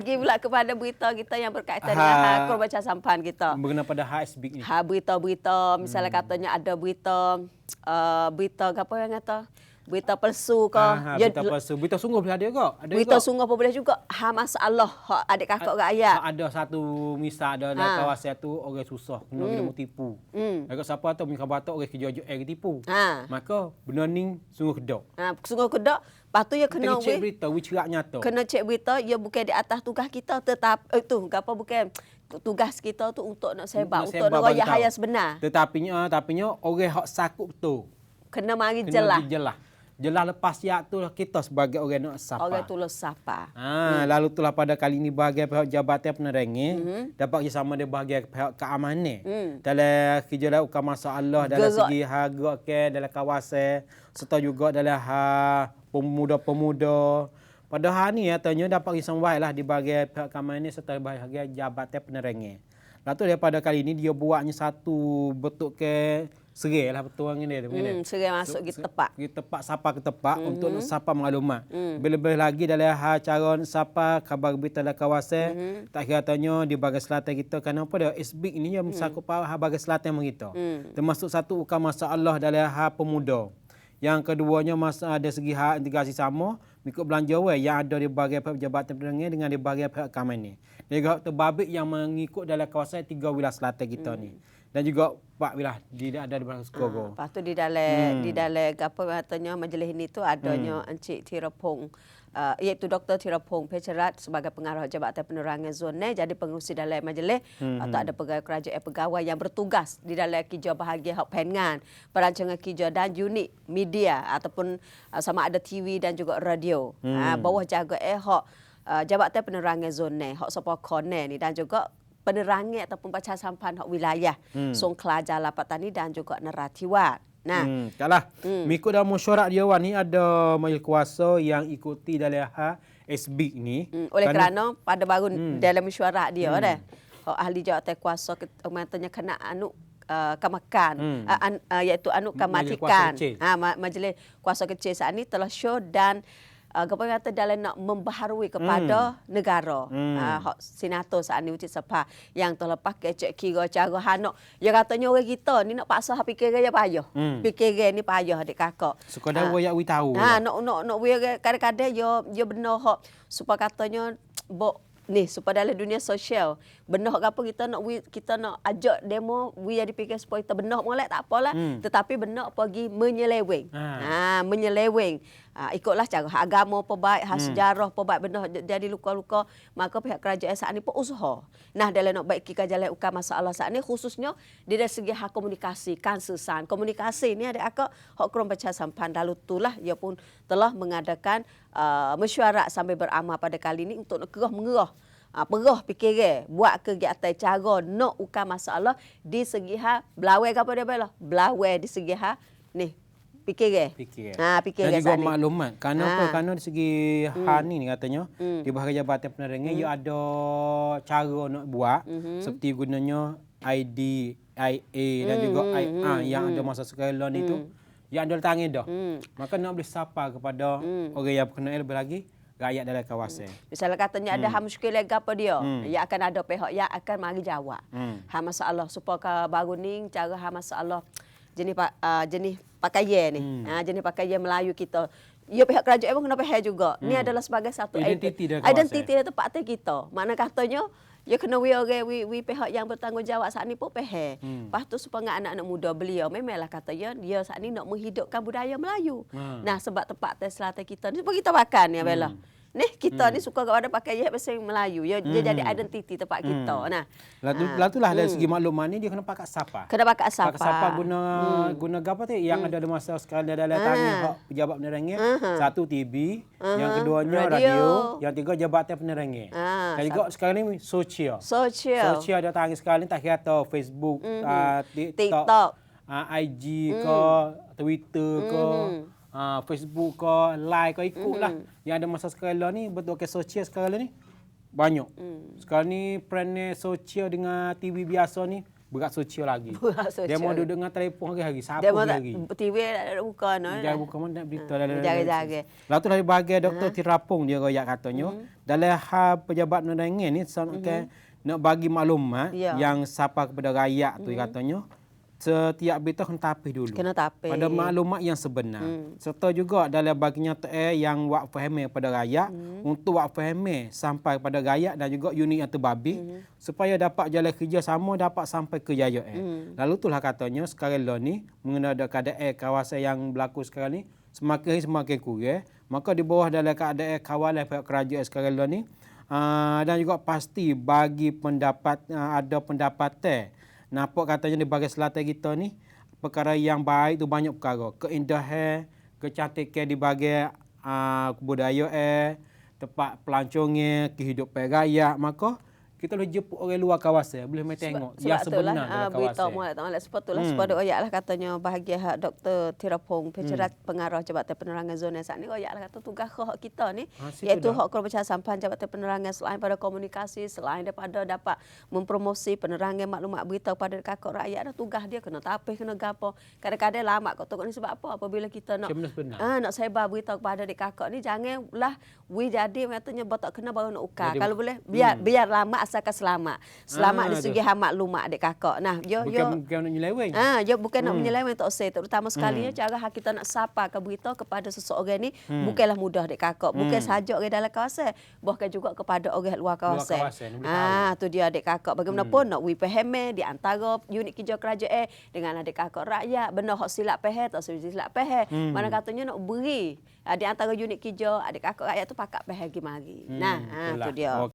Lagi pula kepada berita kita yang berkaitan dengan korban baca sampan kita. Mengenai pada HSB ni. Berita-berita misalnya katanya ada berita apa yang kata? Berita palsu ke? Berita palsu. Berita sungguh boleh ada juga. Berita sungguh pun boleh juga. Masalah adik kakak rakyat. Ada satu misal ada dalam kawasan tu orang susah kena ilmu tipu. Kalau siapa tu minta batok orang kerja tipu. Maka benda ni sungguh kedok. Sungguh kedok. Lepas tu ya kena cek berita, cerak nyata. Kena cek berita, ya bukan di atas tugas kita tetap apa bukan tugas kita tu untuk nak sebab untuk nak royak haya sebenar. Tetapinya orang hak sakut betul. Kena mari jelas. Jelas lepas yak tu kita sebagai orang nak sapa. Orang tu sapa. Lalu itulah pada kali ini bahagian pihak Jabatan Penerangan dapat bersama dia bahagian pihak keamanan. Dalam kerja dalam masalah dalam segi harga dalam kawasan serta juga dalam pemuda-pemuda. Pada hari ni katanya dapat bersama lah di bahagian pihak keamanan serta bahagian Jabatan Penerangan. Lalu daripada kali ini dia buatnya satu bentuk serai lah betul orang ni. Serai masuk ke tepat. Sapa ke tepat untuk nak sapa maklumat. Lebih lagi dalam cara sapa khabar berita dalam kawasan. Tak kira tanya di bahagian selatan kita. Kenapa dia SB ini yang mencakup bahagian selatan kita. Termasuk satu masalah dalam pemuda. Yang keduanya ada segi hak integrasi sama mengikut belanja yang ada di bahagian pihak Jabatan Penerangan dengan di bahagian pihak keamanan. Dan juga terbabit yang mengikut dalam kawasan 3 wilayah selatan kita ni. Dan juga 4 wilayah ada di Bahagian Skoro. Lepas tu di dalam apa katanya majlis ini tu adanya Encik Tirapong iaitu Dr. Tirapong Pecerat sebagai pengarah Jabatan Penerangan Zon jadi pengurusi dalam majlis atau ada pegawai yang bertugas di dalam kerja bahagian hak pengan perancangan kerja dan unit media ataupun sama ada TV dan juga radio. Bawah jaga hak Jabatan Penerangan Zon hak sapa kone ni dan juga penerangan ataupun baca sampan hak wilayah Songkla Jala Patani dan juga Neratiwat. Kalah. Mengikut dalam mesyuarat dia ni ada majlis kuasa yang ikuti dalam SB ni. Oleh kerana pada baru dalam mesyuarat dia dah. Ahli jawatan kuasa katanya kena kamakan iaitu kamatikan. Majlis kuasa kecil saat ni telah show dan kepada kata dalam nak membaharui kepada negara. Senator saat ni Ucik Sepa yang terlepas kecek kira cara hanok. Dia katanya orang kita ni nak paksa fikir ya payah. Fikir ni payah adik kakak. Sekadar wayak wi tahu. Nak we kadang-kadang yo benar hak supaya katanya ni supaya dalam dunia sosial benar apa kita nak ajak demo we jadi fikir supaya kita benar molek tak apalah tetapi benar pergi menyeleweng menyeleweng ikutlah cara agama perbaik sejarah perbaik benar jadi luka-luka maka pihak kerajaan saat ni pun usaha dalam nak baiki jalan ukar masalah saat ni khususnya di dari segi hak komunikasi kansusan komunikasi ni ada akak hak kurang baca sampan lalu itulah ia pun telah mengadakan mesyuarat sambil beramal pada kali ini untuk nak mengerah perah fikir buat kegiatan cara nak ukar masalah di segi belawai apa dia bela belawai di segi ni fikir dan juga maklumat kerana di segi ni katanya di bahagian Jabatan Penerangan ia ada cara nak buat seperti gunanya ID IA dan juga IA yang ada masa sekarang itu yang ada tangan dah maka nak boleh sapa kepada orang yang berkenaan lebih lagi rakyat dalam kawasan. Misalnya katanya ada muskil lega apa dia, ia akan ada pihak yang akan mari jawab. Masalah supaya baru ni cara masalah jenis pakaian ni. Jenis pakaian Melayu kita. Ya pihak kerajaan pun kena pihak juga. Ni adalah sebagai satu identiti dari tempat kita. Mana katanya ya kena we pihak yang bertanggungjawab saat ni pun pihak. Lepas tu supaya anak-anak muda beliau memanglah katanya dia saat ni nak menghidupkan budaya Melayu. Sebab tempat selatan kita ni sebab kita makan ya Bella. Ni kita ni suka ada pakai bahasa Melayu. Dia jadi identiti tempat kita. Lalu lah dari segi makluman ni dia kena pakai sapa. Kena pakai sapa. Pakai sapa guna apa tu yang ada masa sekarang dalam tanya hak pejabat penerangan. Satu TV, yang keduanya radio, yang tiga Jabatan Penerangan. Dan juga sekarang ni sosial. Sosial ada tangan sekarang ni tak kira tahu Facebook, TikTok, IG ke, Twitter ke. Facebook ke, like ke ikutlah. Yang ada masa sekarang ni betul ke sosial sekarang ni banyak. Sekarang ni peran sosial dengan TV biasa ni berat sosial lagi. Berat sosial. Dia mau duduk dengan telefon hari-hari, sapu Dia mau tak hari. TV ada buka no. Jangan buka mana berita Jaga-jaga. Lalu tu dari bagi Dr. Tirapung dia royak katanya, dalam hal pejabat negaraan ni nak bagi maklumat yang siapa kepada rakyat tu katanya, setiap berita kena tapis dulu. Kena tapis. Pada maklumat yang sebenar. Serta juga dalam baginya yang wak faham pada rakyat untuk wak faham sampai pada rakyat dan juga unit yang terbabit supaya dapat jalan kerja sama dapat sampai ke jaya. Lalu itulah katanya sekarang ni mengenai keadaan kawasan yang berlaku sekarang ni semakin hari semakin kurang. Maka di bawah dalam keadaan kawalan pihak kerajaan sekarang ni dan juga pasti bagi pendapat ada pendapatan. Nampak katanya di bahagian selatan kita ni perkara yang baik tu banyak perkara. Keindahan, kecantikan di bahagian kebudayaan, tempat pelancongnya, kehidupan rakyat. Maka kita boleh jemput orang luar kawasan, boleh mai tengok yang sebenar dalam kawasan. Beritahu molek tak molek sebab itulah sebab royaklah katanya bahagia hak Dr. Tirapung Pencerat Pengarah Jabatan Penerangan Zona saat ni royaklah kata tugas hak kita ni iaitu hak kebersihan sampan Jabatan Penerangan selain pada komunikasi, selain daripada dapat mempromosi penerangan maklumat berita kepada kakak rakyat, dah tugas dia kena tapis, kena gapo. Kadang-kadang lama kau tengok ni sebab apa? Apabila kita nak nak sebar berita kepada adik kakak ni janganlah jadi katanya botak kena baru nak ukar. Kalau boleh biar lama asalkan selamat di segi maklumat adik kakak. Nah, bukan nak menyeleweng. Bukan nak menyeleweng tok say. Terutama sekali cara kita nak sapa ke berita kepada seseorang ni bukanlah mudah adik kakak. Bukan sahaja orang dalam kawasan, bahkan juga kepada orang luar kawasan. Tu dia adik kakak. Bagaimanapun nak faham di antara unit kerja kerajaan dengan adik kakak rakyat, benar hak silap faham tak silap faham. Mana katanya nak beri di antara unit kerja adik kakak rakyat tu pakak faham mari. Nah, tu dia.